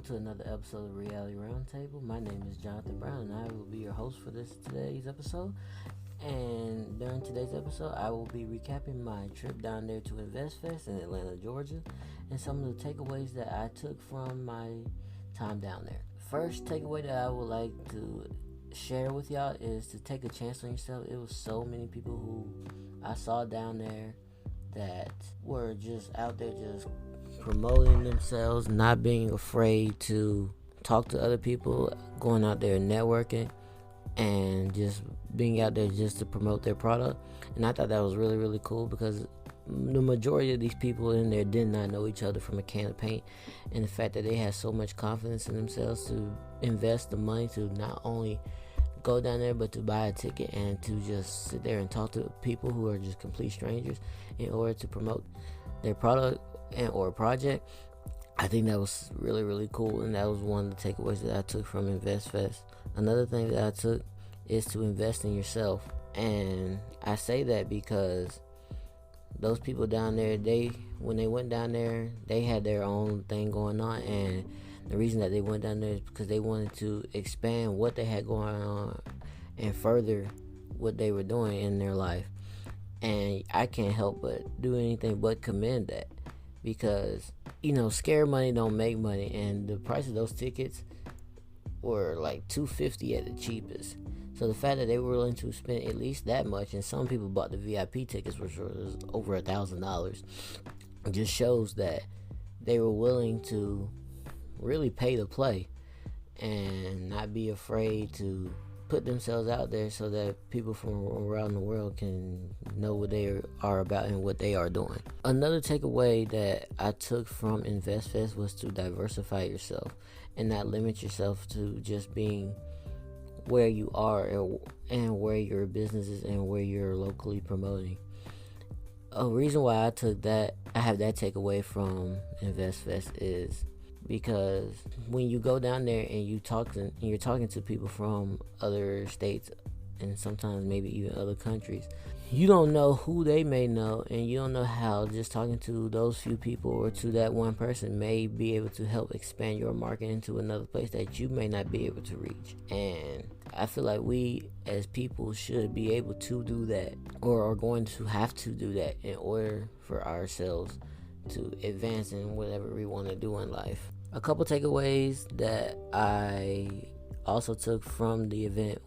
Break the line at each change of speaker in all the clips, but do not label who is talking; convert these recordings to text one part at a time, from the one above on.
welcome to another episode of Reality Roundtable. My name is Jonathan Brown, and I will be your host for today's episode. And during today's episode, I will be recapping my trip down there to investfest in Atlanta, Georgia, and some of the takeaways that I took from my time down there. First takeaway that I would like to share with y'all is to take a chance on yourself. It was so many people who I saw down there that were just out there just promoting themselves, not being afraid to talk to other people, going out there networking, and just being out there just to promote their product. And I thought that was really, really cool because the majority of these people in there did not know each other from a can of paint, and the fact that they had so much confidence in themselves to invest the money to not only go down there but to buy a ticket and to just sit there and talk to people who are just complete strangers in order to promote their product and or project. I think that was really, really cool, and that was one of the takeaways that I took from InvestFest. Another thing that I took is to invest in yourself, and I say that because those people down there, when they went down there, they had their own thing going on, and the reason that they went down there is because they wanted to expand what they had going on and further what they were doing in their life. And I can't help but do anything but commend that, because scare money don't make money, and the price of those tickets were like $250 at the cheapest. So the fact that they were willing to spend at least that much, and some people bought the VIP tickets, which was over $1,000, just shows that they were willing to really pay to play and not be afraid to put themselves out there so that people from around the world can know what they are about and what they are doing. Another takeaway that I took from InvestFest was to diversify yourself and not limit yourself to just being where you are and where your business is and where you're locally promoting. A reason why I have that takeaway from InvestFest is because when you go down there and you're talking to people from other states and sometimes maybe even other countries, you don't know who they may know, and you don't know how just talking to those few people or to that one person may be able to help expand your market into another place that you may not be able to reach. And I feel like we as people should be able to do that, or are going to have to do that, in order for ourselves to advance in whatever we want to do in life. A couple takeaways that I also took from the event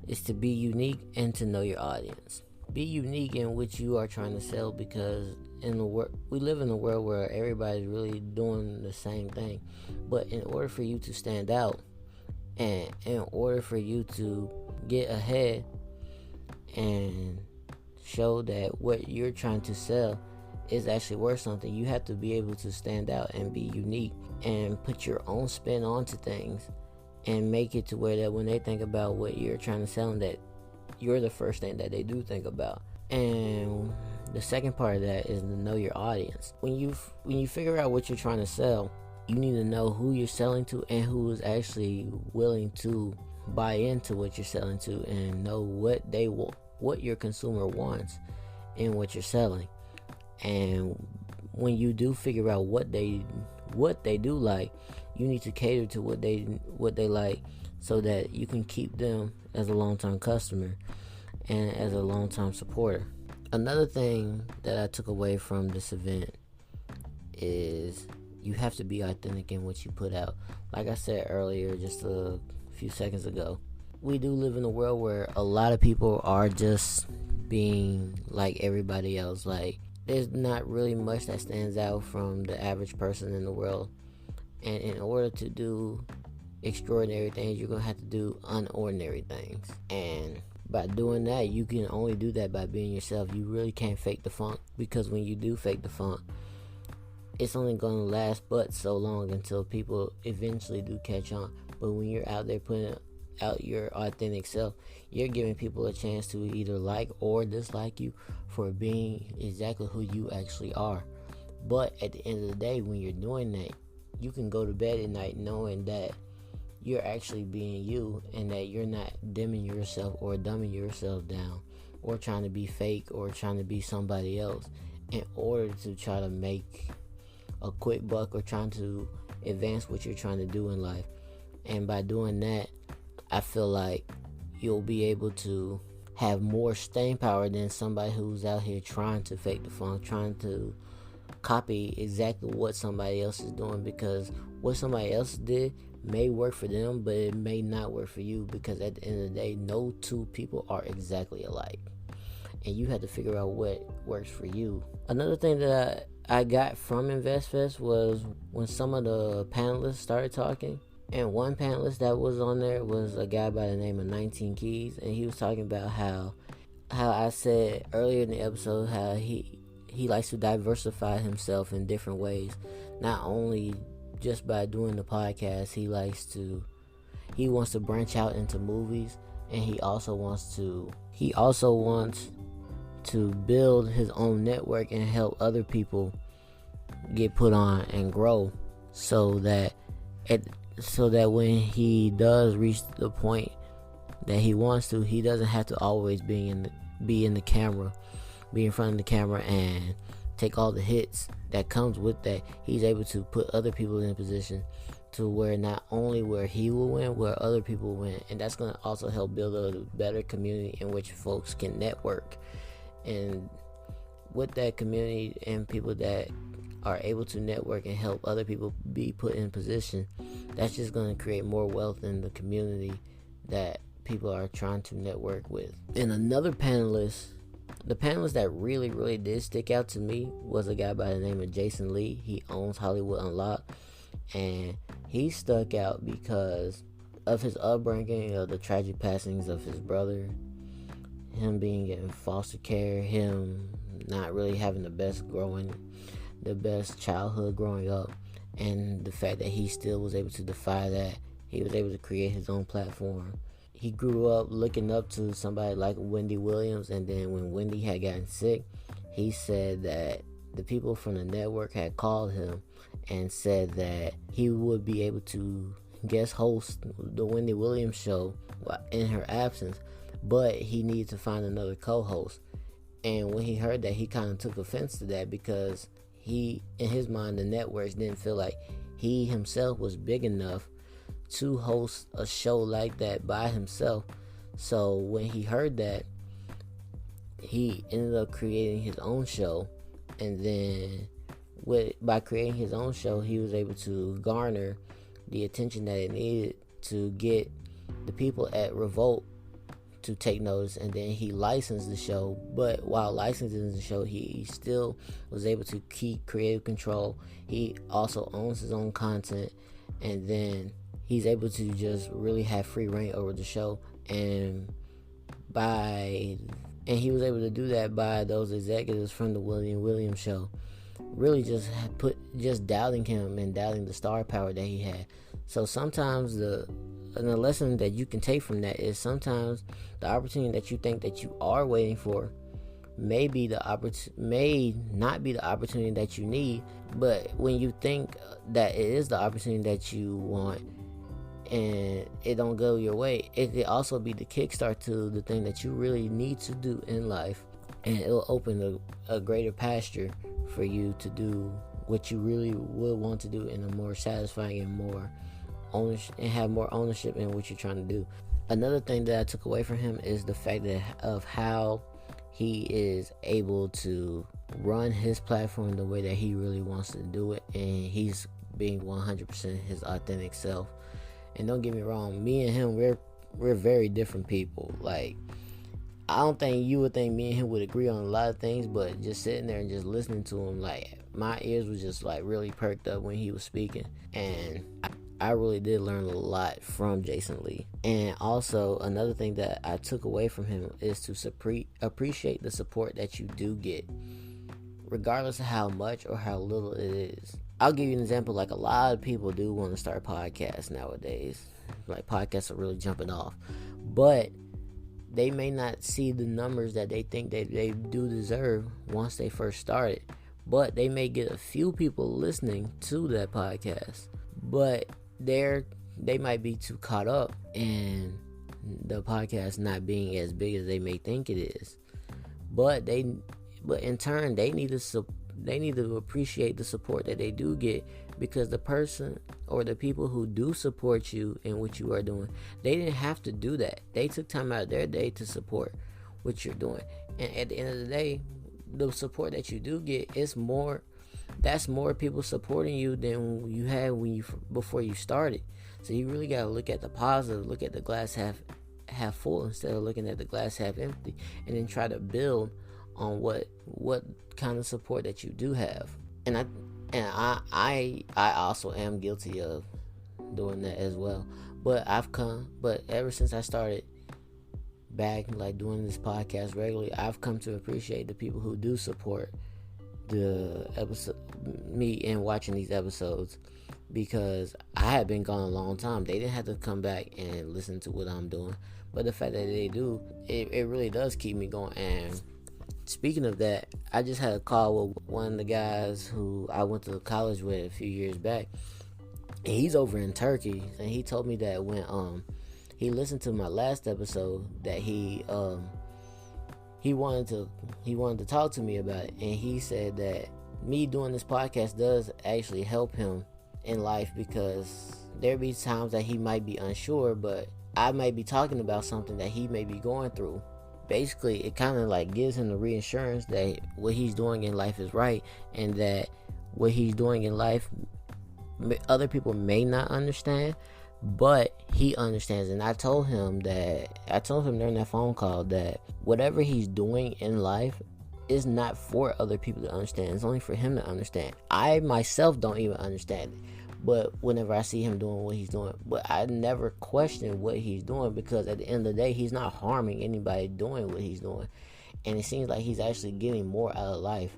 is to be unique and to know your audience. Be unique in what you are trying to sell, because we live in a world where everybody's really doing the same thing. But in order for you to stand out, and in order for you to get ahead and show that what you're trying to sell is actually worth something, you have to be able to stand out and be unique and put your own spin onto things and make it to where that when they think about what you're trying to sell them, that you're the first thing that they do think about. And the second part of that is to know your audience. When you figure out what you're trying to sell, you need to know who you're selling to and who is actually willing to buy into what you're selling to, and know what your consumer wants in what you're selling. And when you do figure out what they do like, you need to cater to what they like, so that you can keep them as a long-term customer and as a long-term supporter. Another thing that I took away from this event is you have to be authentic in what you put out. Like I said earlier, just a few seconds ago, we do live in a world where a lot of people are just being like everybody else. Like, there's not really much that stands out from the average person in the world. And in order to do extraordinary things, you're going to have to do unordinary things. And by doing that, you can only do that by being yourself. You really can't fake the funk, because when you do fake the funk, it's only going to last but so long until people eventually do catch on. But when you're out there putting out your authentic self, you're giving people a chance to either like or dislike you for being exactly who you actually are. But at the end of the day, when you're doing that, you can go to bed at night knowing that you're actually being you, and that you're not dimming yourself or dumbing yourself down or trying to be fake or trying to be somebody else in order to try to make a quick buck or trying to advance what you're trying to do in life. And by doing that, I feel like you'll be able to have more staying power than somebody who's out here trying to fake the funk, trying to copy exactly what somebody else is doing, because what somebody else did may work for them, but it may not work for you, because at the end of the day, no two people are exactly alike, and you have to figure out what works for you. Another thing that I got from InvestFest was when some of the panelists started talking, and one panelist that was on there was a guy by the name of 19 Keys, and he was talking about how I said earlier in the episode how he likes to diversify himself in different ways. Not only just by doing the podcast, he wants to branch out into movies, and he also wants to build his own network and help other people get put on and grow, so that when he does reach the point that he wants to, he doesn't have to always be in front of the camera and take all the hits that comes with that. He's able to put other people in a position to where not only where he will win, where other people win, and that's going to also help build a better community in which folks can network. And with that community and people that are able to network and help other people be put in position, that's just going to create more wealth in the community that people are trying to network with. And another panelist, the panelist that really, really did stick out to me was a guy by the name of Jason Lee. He owns Hollywood Unlocked, and he stuck out because of his upbringing, of the tragic passings of his brother, him being in foster care, him not really having the best childhood growing up, and the fact that he still was able to defy that. He was able to create his own platform. He grew up looking up to somebody like Wendy Williams, and then when Wendy had gotten sick, he said that the people from the network had called him and said that he would be able to guest host the Wendy Williams show in her absence, but he needed to find another co-host. And when he heard that, he kind of took offense to that, because in his mind, the networks didn't feel like he himself was big enough to host a show like that by himself. So when he heard that, he ended up creating his own show, and then by creating his own show, he was able to garner the attention that it needed to get the people at Revolt to take notice. And then he licensed the show, but while licensing the show, he still was able to keep creative control. He also owns his own content, and then he's able to just really have free reign over the show, and he was able to do that by those executives from the William Williams show really just doubting him and doubting the star power that he had. So sometimes the lesson that you can take from that is, sometimes the opportunity that you think that you are waiting for may not be the opportunity that you need, but when you think that it is the opportunity that you want and it don't go your way, it could also be the kickstart to the thing that you really need to do in life, and it'll open a greater pasture for you to do what you really would want to do in a more satisfying and more ownership, and have more ownership in what you're trying to do. Another thing that I took away from him is the fact of how he is able to run his platform the way that he really wants to do it, and he's being 100% his authentic self. And don't get me wrong, me and him, we're very different people. Like, I don't think you would think me and him would agree on a lot of things, but just sitting there and just listening to him, like, my ears was just like really perked up when he was speaking, and I really did learn a lot from Jason Lee. And also, another thing that I took away from him is to appreciate the support that you do get, regardless of how much or how little it is. I'll give you an example. Like, a lot of people do want to start podcasts nowadays. Like, podcasts are really jumping off, but they may not see the numbers that they think that they do deserve once they first started. But they may get a few people listening to that podcast, but they might be too caught up in the podcast not being as big as they may think it is. But in turn, they need they need to appreciate the support that they do get, because the person or the people who do support you in what you are doing, they didn't have to do that. They took time out of their day to support what you're doing. And at the end of the day, the support that you do get is more, that's more people supporting you than you had before you started. So you really got to look at the positive, look at the glass half full instead of looking at the glass half empty, and then try to build on what kind of support that you do have. And I also am guilty of doing that as well. But ever since I started back like doing this podcast regularly, I've come to appreciate the people who do support the episode, me, and watching these episodes, because I had been gone a long time. They didn't have to come back and listen to what I'm doing, but the fact that they do, it really does keep me going. And speaking of that, I just had a call with one of the guys who I went to college with a few years back, and he's over in Turkey, and he told me that when he listened to my last episode, that he wanted to talk to me about it, and he said that me doing this podcast does actually help him in life, because there be times that he might be unsure, but I might be talking about something that he may be going through. Basically, it kind of like gives him the reassurance that what he's doing in life is right, and that what he's doing in life other people may not understand, but he understands. And I told him during that phone call that whatever he's doing in life is not for other people to understand. It's only for him to understand. I myself don't even understand it, but whenever I see him doing what he's doing, but I never question what he's doing, because at the end of the day, he's not harming anybody doing what he's doing. And it seems like he's actually getting more out of life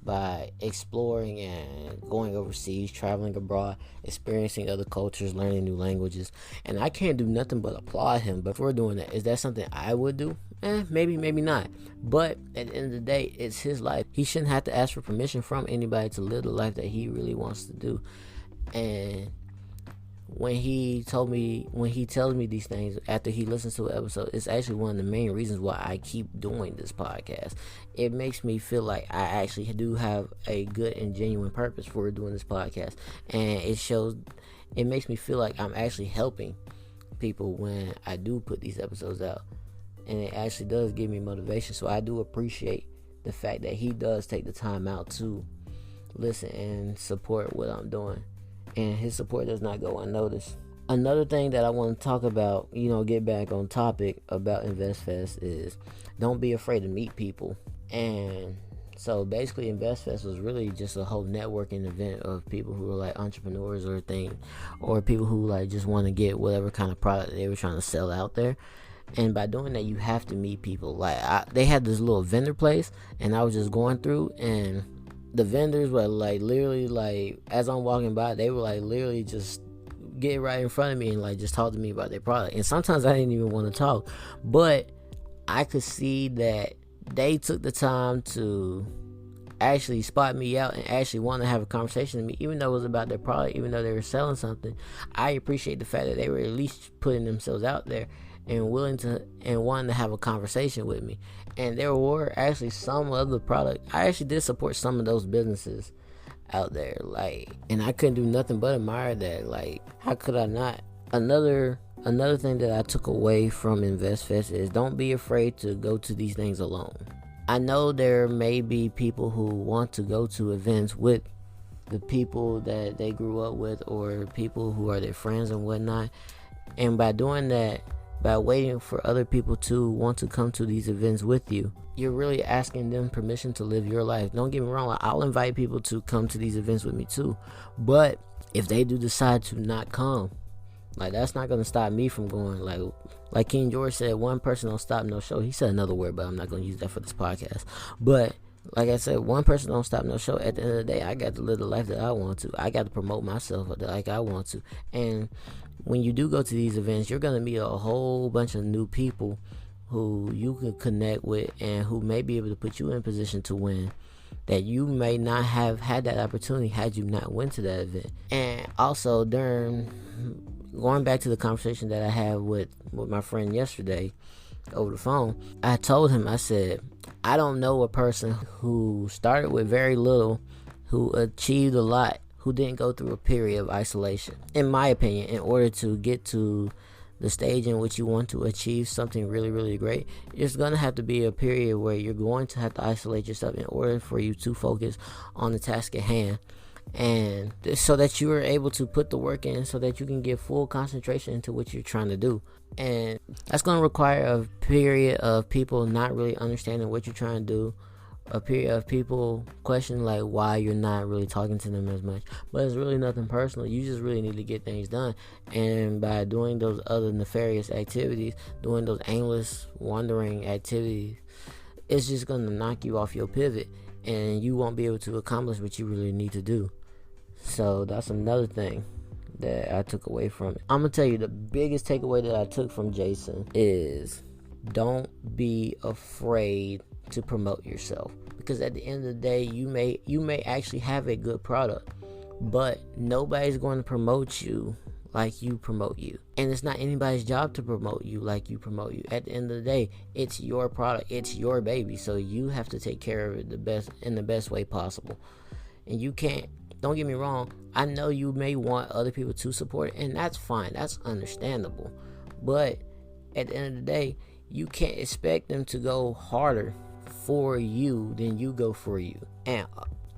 by exploring and going overseas, traveling abroad, experiencing other cultures, learning new languages. And I can't do nothing but applaud him. But for doing that, is that something I would do? Maybe not. But at the end of the day, it's his life. He shouldn't have to ask for permission from anybody to live the life that he really wants to do. And when he tells me these things after he listens to an episode, it's actually one of the main reasons why I keep doing this podcast. It makes me feel like I actually do have a good and genuine purpose for doing this podcast, and it makes me feel like I'm actually helping people when I do put these episodes out, and it actually does give me motivation. So I do appreciate the fact that he does take the time out to listen and support what I'm doing. And his support does not go unnoticed. Another thing that I want to talk about, get back on topic about InvestFest, is don't be afraid to meet people. And so basically InvestFest was really just a whole networking event of people who were like entrepreneurs or people who like just want to get whatever kind of product they were trying to sell out there. And by doing that, you have to meet people. They had this little vendor place, and I was just going through, and the vendors were like literally like, as I'm walking by, they were like literally just get right in front of me and like just talk to me about their product. And sometimes I didn't even want to talk, but I could see that they took the time to actually spot me out and actually want to have a conversation with me, even though it was about their product, even though they were selling something. I appreciate the fact that they were at least putting themselves out there and willing to and wanting to have a conversation with me. And there were actually some of the product, I actually did support some of those businesses out there, and I couldn't do nothing but admire that. How could I not? Another thing that I took away from InvestFest is don't be afraid to go to these things alone. I know there may be people who want to go to events with the people that they grew up with, or people who are their friends and whatnot, and by doing that, by waiting for other people to want to come to these events with you, you're really asking them permission to live your life. Don't get me wrong, I'll invite people to come to these events with me too, but if they do decide to not come, that's not going to stop me from going. Like King George said, one person don't stop no show. He said another word, but I'm not going to use that for this podcast. But like I said, one person don't stop no show. At the end of the day, I got to live the life that I want to. I got to promote myself like I want to. And when you do go to these events, you're going to meet a whole bunch of new people who you can connect with and who may be able to put you in a position to win that you may not have had that opportunity had you not went to that event. And also, going back to the conversation that I had with my friend yesterday over the phone, I told him, I said, I don't know a person who started with very little, who achieved a lot, who didn't go through a period of isolation. In my opinion, in order to get to the stage in which you want to achieve something really, really great, it's going to have to be a period where you're going to have to isolate yourself in order for you to focus on the task at hand. And so that you are able to put the work in so that you can get full concentration into what you're trying to do. And that's going to require a period of people not really understanding what you're trying to do, a period of people questioning like why you're not really talking to them as much. But it's really nothing personal. You just really need to get things done. And by doing those other nefarious activities, doing those aimless wandering activities, it's just going to knock you off your pivot, and you won't be able to accomplish what you really need to do. So that's another thing that I took away from it. I'm going to tell you the biggest takeaway that I took from Jason is don't be afraid to promote yourself, because at the end of the day, you may actually have a good product, but nobody's going to promote you like you promote you, and it's not anybody's job to promote you like you promote you. At the end of the day, it's your product, it's your baby, so you have to take care of it the best way possible. And you can't, don't get me wrong, I know you may want other people to support it, and that's fine, that's understandable, but at the end of the day, you can't expect them to go harder for you than you go for you. And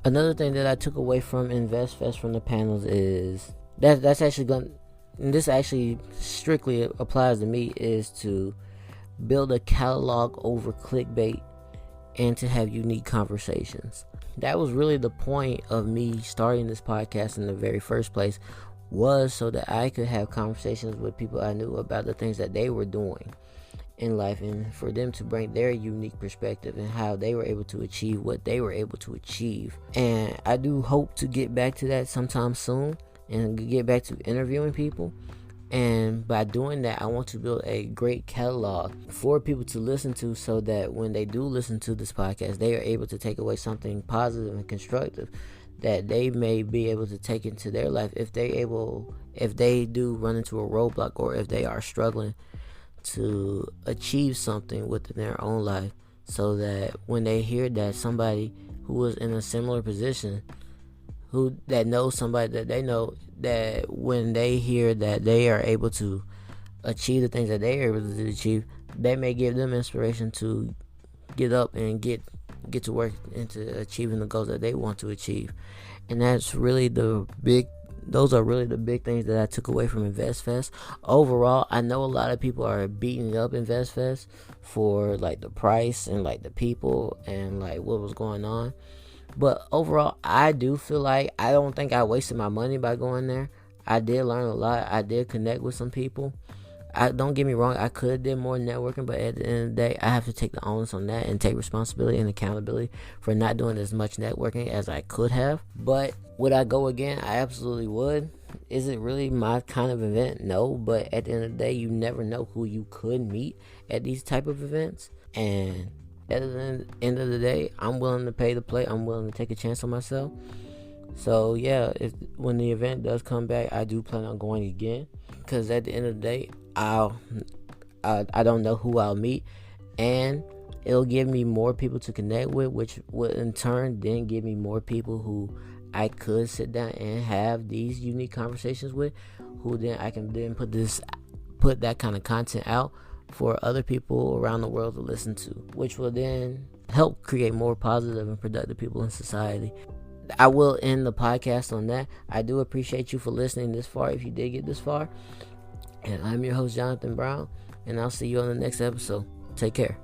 another thing that I took away from InvestFest from the panels is that's actually going, and this actually strictly applies to me, is to build a catalog over clickbait and to have unique conversations. That was really the point of me starting this podcast in the very first place, was so that I could have conversations with people I knew about the things that they were doing in life, and for them to bring their unique perspective and how they were able to achieve what they were able to achieve. And I do hope to get back to that sometime soon and get back to interviewing people. And by doing that, I want to build a great catalog for people to listen to, so that when they do listen to this podcast, they are able to take away something positive and constructive that they may be able to take into their life if they do run into a roadblock, or if they are struggling to achieve something within their own life, so that when they hear that somebody who is in a similar position, who that knows somebody that they know, that when they hear that they are able to achieve the things that they are able to achieve, that may give them inspiration to get up and get to work into achieving the goals that they want to achieve. And that's really those are really the big things that I took away from InvestFest. Overall, I know a lot of people are beating up InvestFest for like the price and like the people and like what was going on. But overall, I do feel like I don't think I wasted my money by going there. I did learn a lot. I did connect with some people. Don't get me wrong, I could have did more networking, but at the end of the day, I have to take the onus on that and take responsibility and accountability for not doing as much networking as I could have. But would I go again? I absolutely would. Is it really my kind of event? No, but at the end of the day, you never know who you could meet at these type of events. And at the end of the day, I'm willing to pay the play. I'm willing to take a chance on myself. So yeah, when the event does come back, I do plan on going again, because at the end of the day, I don't know who I'll meet, and it'll give me more people to connect with, which will in turn then give me more people who I could sit down and have these unique conversations with, who then I can then put that kind of content out for other people around the world to listen to, which will then help create more positive and productive people in society. I will end the podcast on that. I do appreciate you for listening this far, if you did get this far. And I'm your host, Jonathan Brown, and I'll see you on the next episode. Take care.